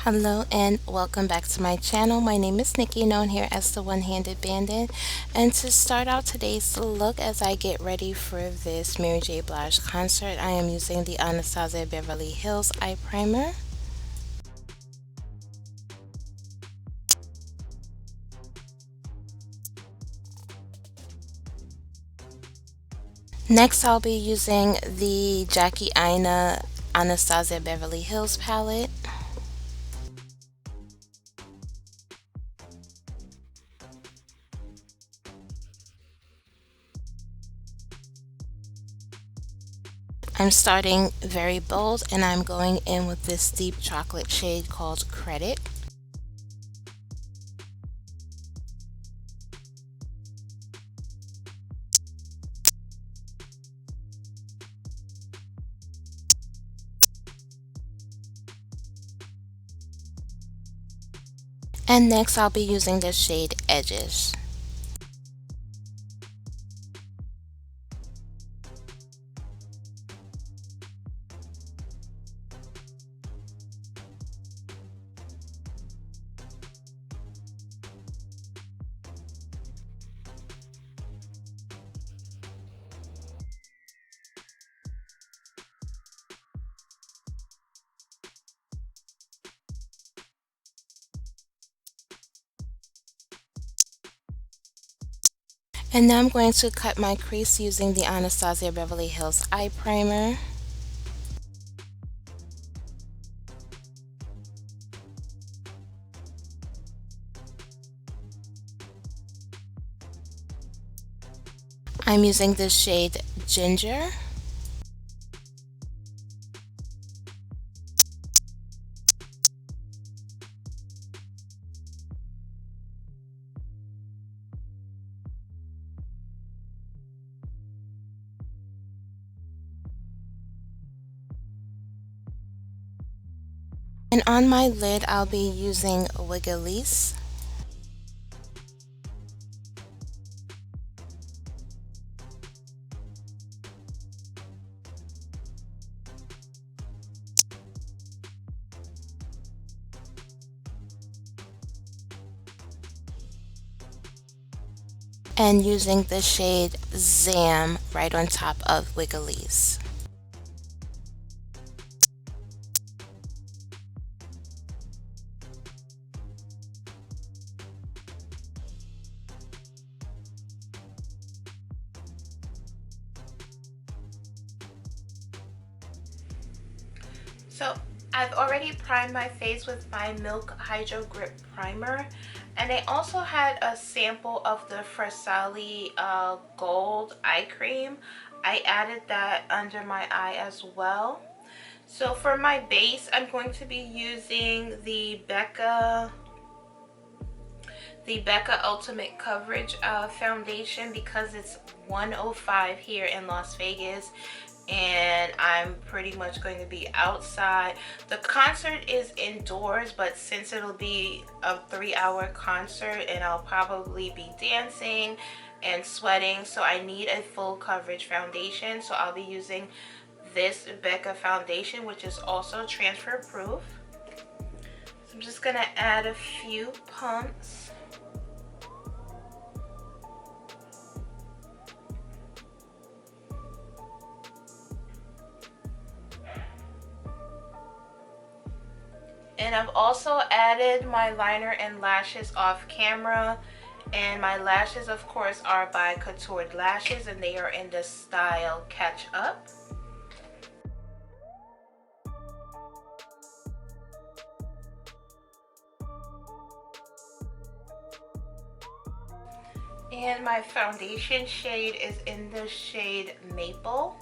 Hello and welcome back to my channel. My name is Nikki, known here as the One-Handed Bandit. And to start out today's look as I get ready for this Mary J Blige concert, I am using the Anastasia Beverly Hills Eye Primer. Next, I'll be using the Aina Anastasia Beverly Hills palette. I'm starting very bold and I'm going in with this deep chocolate shade called Credit. And next I'll be using the shade Edges. And now I'm going to cut my crease using the Anastasia Beverly Hills Eye Primer. I'm using the shade Ginger. And on my lid, I'll be using Wiggly's. And using the shade Zam right on top of Wiggly's. So I've already primed my face with my Milk Hydro Grip Primer, and I also had a sample of the Versali Gold Eye Cream. I added that under my eye as well. So for my base, I'm going to be using the Becca Ultimate Coverage foundation because it's 105 here in Las Vegas and I'm pretty much going to be outside. The concert is indoors, but since it'll be a 3-hour concert and I'll probably be dancing and sweating, so I need a full coverage foundation. So I'll be using this Becca foundation, which is also transfer proof. So I'm just gonna add a few pumps. And I've also added my liner and lashes off camera. And my lashes, of course, are by Koutored Lashes, and they are in the style Catch Up. And my foundation shade is in the shade Maple.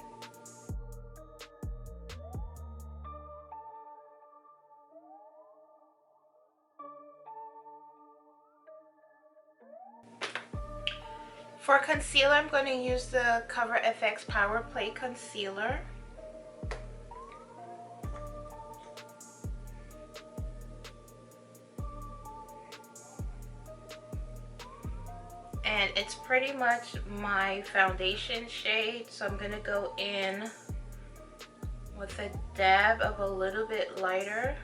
For concealer, I'm going to use the Cover FX Power Play Concealer. And it's pretty much my foundation shade, so I'm going to go in with a dab of a little bit lighter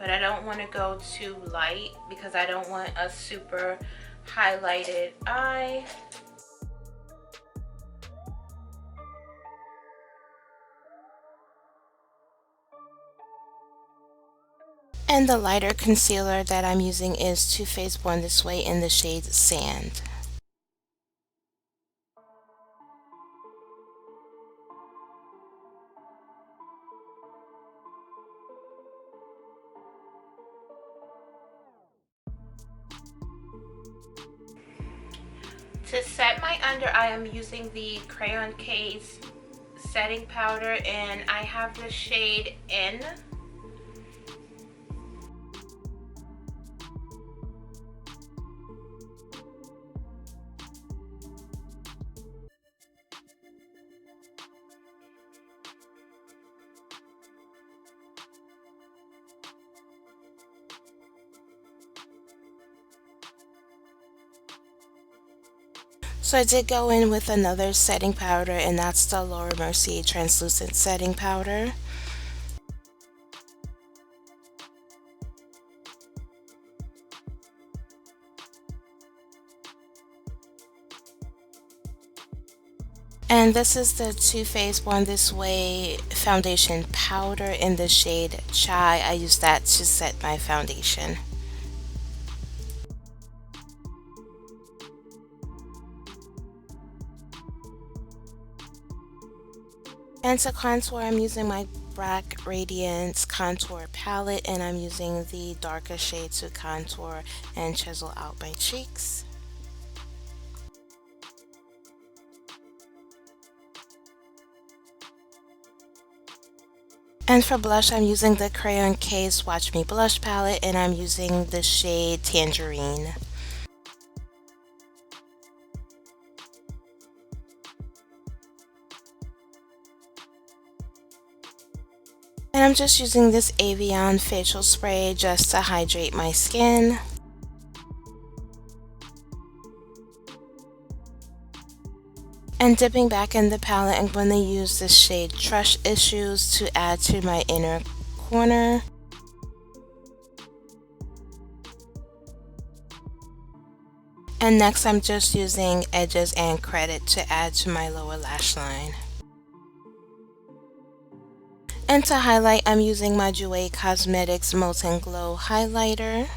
but I don't want to go too light because I don't want a super highlighted eye. And the lighter concealer that I'm using is Too Faced Born This Way in the shade Sand. To set my under eye, I'm using the Crayon Case setting powder, and I have the shade N. So I did go in with another setting powder, and that's the Mercier Translucent setting powder. And this is the Too Faced Born This Way foundation powder in the shade Chai. I use that to set my foundation. And to contour, I'm using my black Radiance contour palette, and I'm using the darker shade to contour and chisel out my cheeks. And for blush, I'm using the Crayon Case Watch Me Blush palette, and I'm using the shade Tangerine. And I'm just using this Avion facial spray just to hydrate my skin. And dipping back in the palette, I'm going to use the shade Trust Issues to add to my inner corner. And next, I'm just using Edges and Credit to add to my lower lash line. And to highlight, I'm using my Jouer Cosmetics Molten Glow Highlighter.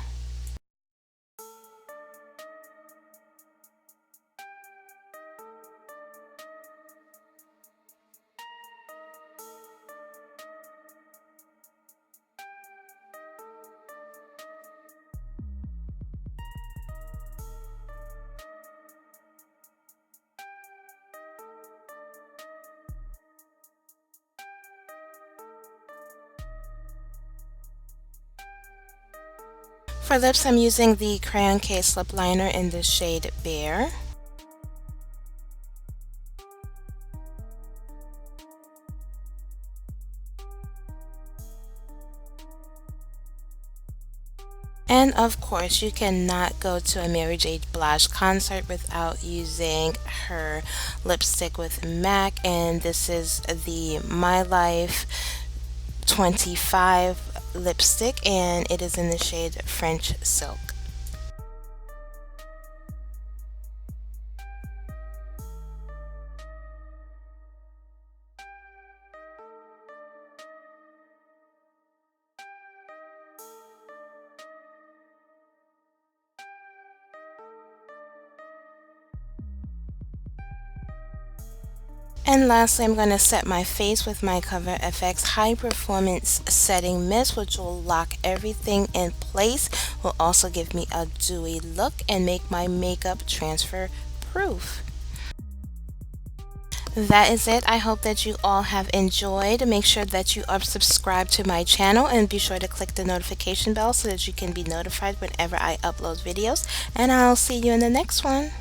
For lips, I'm using the Crayon Case Lip Liner in the shade Bear. And of course, you cannot go to a Mary J Blige concert without using her lipstick with MAC, and this is the My Life 25 lipstick, and it is in the shade French Silk. And lastly, I'm going to set my face with my Cover FX High Performance Setting Mist, which will lock everything in place, will also give me a dewy look and make my makeup transfer proof. That is it. I hope that you all have enjoyed. Make sure that you are subscribed to my channel and be sure to click the notification bell so that you can be notified whenever I upload videos. And I'll see you in the next one.